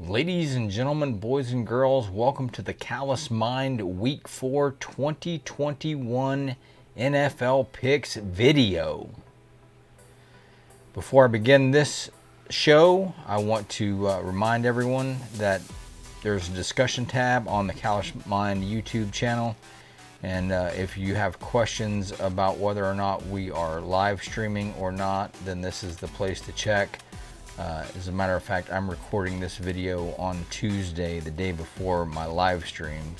Ladies and gentlemen, boys and girls, welcome to the Callous Mind Week 4 2021 NFL Picks video. Before I begin this show, I want to remind everyone that there's a discussion tab on the Callous Mind YouTube channel. And if you have questions about whether or not we are live streaming or not, then this is the place to check. As a matter of fact, I'm recording this video on Tuesday, the day before my live stream.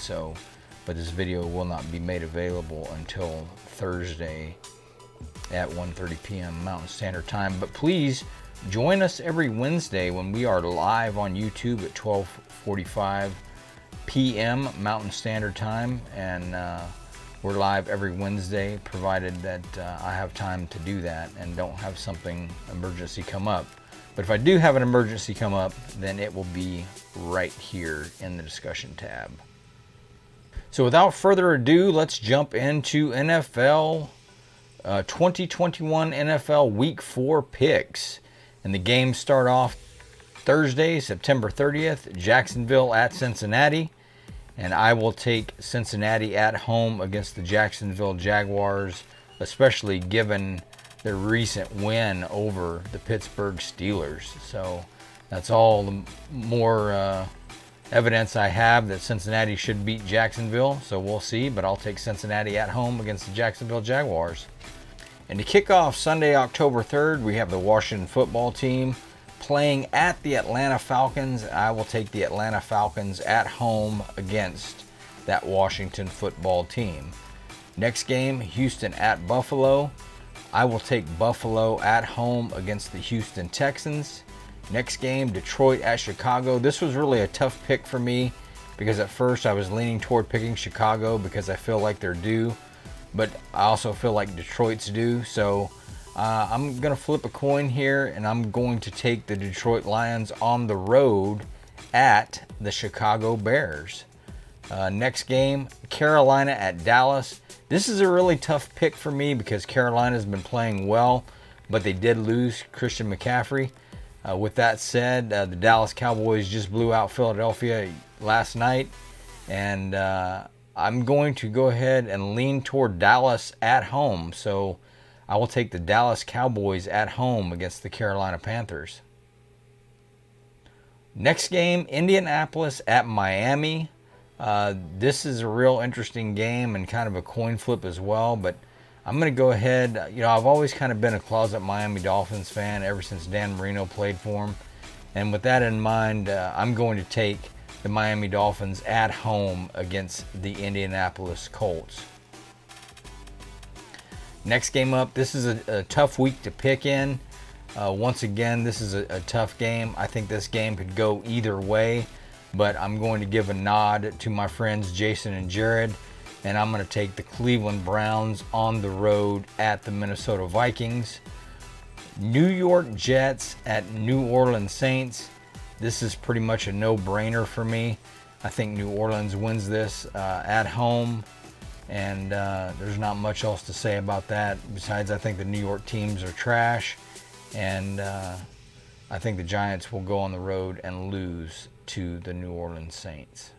But this video will not be made available until Thursday at 1:30 p.m. Mountain Standard Time. But please join us every Wednesday when we are live on YouTube at 12:45 p.m. Mountain Standard Time, and we're live every Wednesday, provided that I have time to do that and don't have something emergency come up. But if I do have an emergency come up, then it will be right here in the discussion tab. So without further ado, let's jump into NFL 2021 NFL Week 4 picks. And the games start off Thursday, September 30th, Jacksonville at Cincinnati. And I will take Cincinnati at home against the Jacksonville Jaguars, especially given their recent win over the Pittsburgh Steelers. So that's all the more evidence I have that Cincinnati should beat Jacksonville. So we'll see, but I'll take Cincinnati at home against the Jacksonville Jaguars. And to kick off Sunday, October 3rd, we have the Washington football team playing at the Atlanta Falcons. I will take the Atlanta Falcons at home against that Washington football team. Next game, Houston at Buffalo. I will take Buffalo at home against the Houston Texans. Next game, Detroit at Chicago. This was really a tough pick for me because at first I was leaning toward picking Chicago because I feel like they're due, but I also feel like Detroit's due. So I'm going to flip a coin here, and I'm going to take the Detroit Lions on the road at the Chicago Bears. Next game, Carolina at Dallas. This is a really tough pick for me because Carolina's been playing well, but they did lose Christian McCaffrey. With that said, the Dallas Cowboys just blew out Philadelphia last night, and I'm going to go ahead and lean toward Dallas at home. So I will take the Dallas Cowboys at home against the Carolina Panthers. Next game, Indianapolis at Miami. This is a real interesting game and kind of a coin flip as well, but I'm going to go ahead. I've always kind of been a closet Miami Dolphins fan ever since Dan Marino played for him. And with that in mind, I'm going to take the Miami Dolphins at home against the Indianapolis Colts. Next game up, this is a tough week to pick in. Once again, this is a tough game. I think this game could go either way, but I'm going to give a nod to my friends Jason and Jared, and I'm going to take the Cleveland Browns on the road at the Minnesota Vikings. New York Jets at New Orleans Saints. This is pretty much a no-brainer for me. I think New Orleans wins this at home, and there's not much else to say about that. Besides, I think the New York teams are trash, and I think the Giants will go on the road and lose to the New Orleans Saints.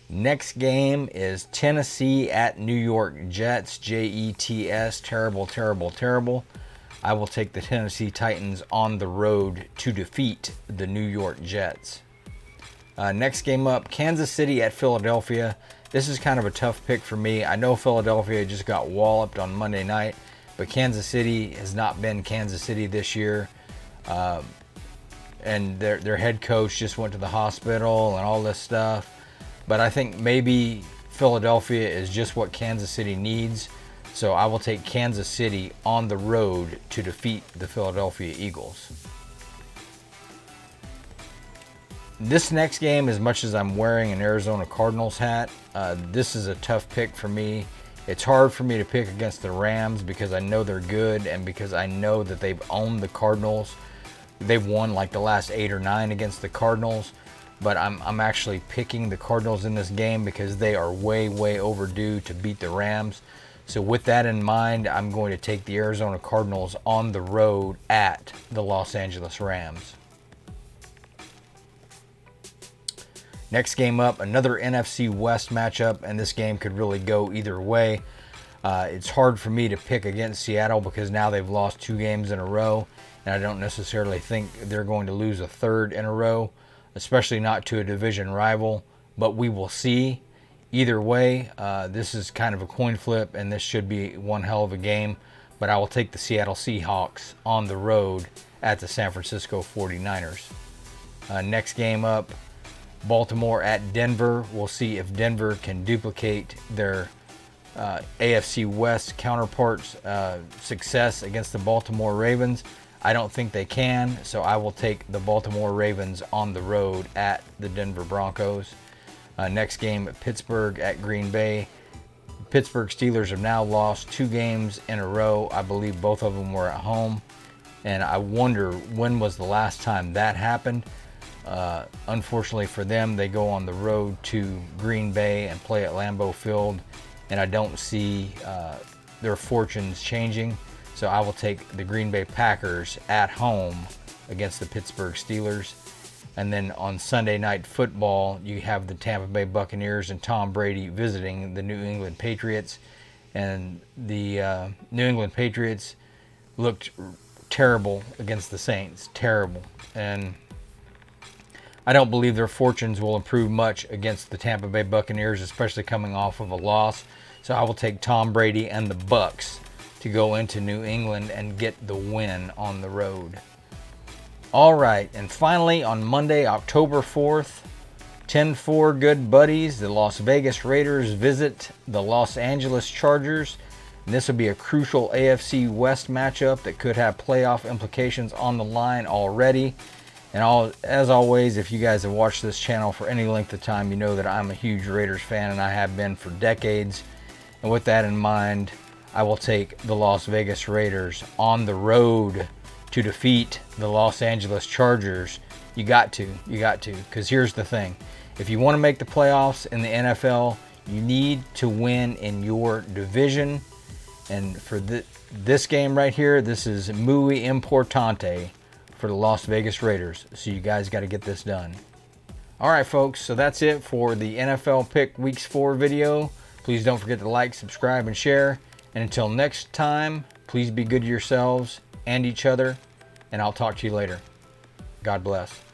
Next game is Tennessee at New York Jets. Jets, terrible, terrible, terrible. I will take the Tennessee Titans on the road to defeat the New York Jets. Next game up, Kansas City at Philadelphia. This is kind of a tough pick for me. I know Philadelphia just got walloped on Monday night, but Kansas City has not been Kansas City this year. And their head coach just went to the hospital and all this stuff. But I think maybe Philadelphia is just what Kansas City needs. So I will take Kansas City on the road to defeat the Philadelphia Eagles. This next game, as much as I'm wearing an Arizona Cardinals hat, this is a tough pick for me. It's hard for me to pick against the Rams because I know they're good and because I know that they've owned the Cardinals. They've won like the last 8 or 9 against the Cardinals, but I'm actually picking the Cardinals in this game because they are way, way overdue to beat the Rams. So with that in mind, I'm going to take the Arizona Cardinals on the road at the Los Angeles Rams. Next game up, another NFC West matchup, and this game could really go either way. It's hard for me to pick against Seattle because now they've lost 2 games in a row, and I don't necessarily think they're going to lose a third in a row, especially not to a division rival, but we will see. Either way, this is kind of a coin flip, and this should be one hell of a game, but I will take the Seattle Seahawks on the road at the San Francisco 49ers. Next game up, Baltimore at Denver. We'll see if Denver can duplicate their AFC West counterparts' success against the Baltimore Ravens. I don't think they can, so I will take the Baltimore Ravens on the road at the Denver Broncos. Next game, Pittsburgh at Green Bay. Pittsburgh Steelers have now lost 2 games in a row. I believe both of them were at home, and I wonder when was the last time that happened. Unfortunately for them, they go on the road to Green Bay and play at Lambeau Field, and I don't see their fortunes changing. So I will take the Green Bay Packers at home against the Pittsburgh Steelers. And then on Sunday Night Football, you have the Tampa Bay Buccaneers and Tom Brady visiting the New England Patriots. And the New England Patriots looked terrible against the Saints. Terrible. And I don't believe their fortunes will improve much against the Tampa Bay Buccaneers, especially coming off of a loss. So I will take Tom Brady and the Bucs to go into New England and get the win on the road. All right, and finally on Monday, October 4th, 10-4 good buddies, the Las Vegas Raiders visit the Los Angeles Chargers. And this will be a crucial AFC West matchup that could have playoff implications on the line already. And as always, if you guys have watched this channel for any length of time, you know that I'm a huge Raiders fan, and I have been for decades. And with that in mind, I will take the Las Vegas Raiders on the road to defeat the Los Angeles Chargers. You got to, because here's the thing. If you want to make the playoffs in the NFL, you need to win in your division. And for this game right here, this is muy importante for the Las Vegas Raiders. So you guys got to get this done. All right, folks, so that's it for the NFL Pick Weeks 4 video. Please don't forget to like, subscribe, and share. And until next time, please be good to yourselves and each other, and I'll talk to you later. God bless.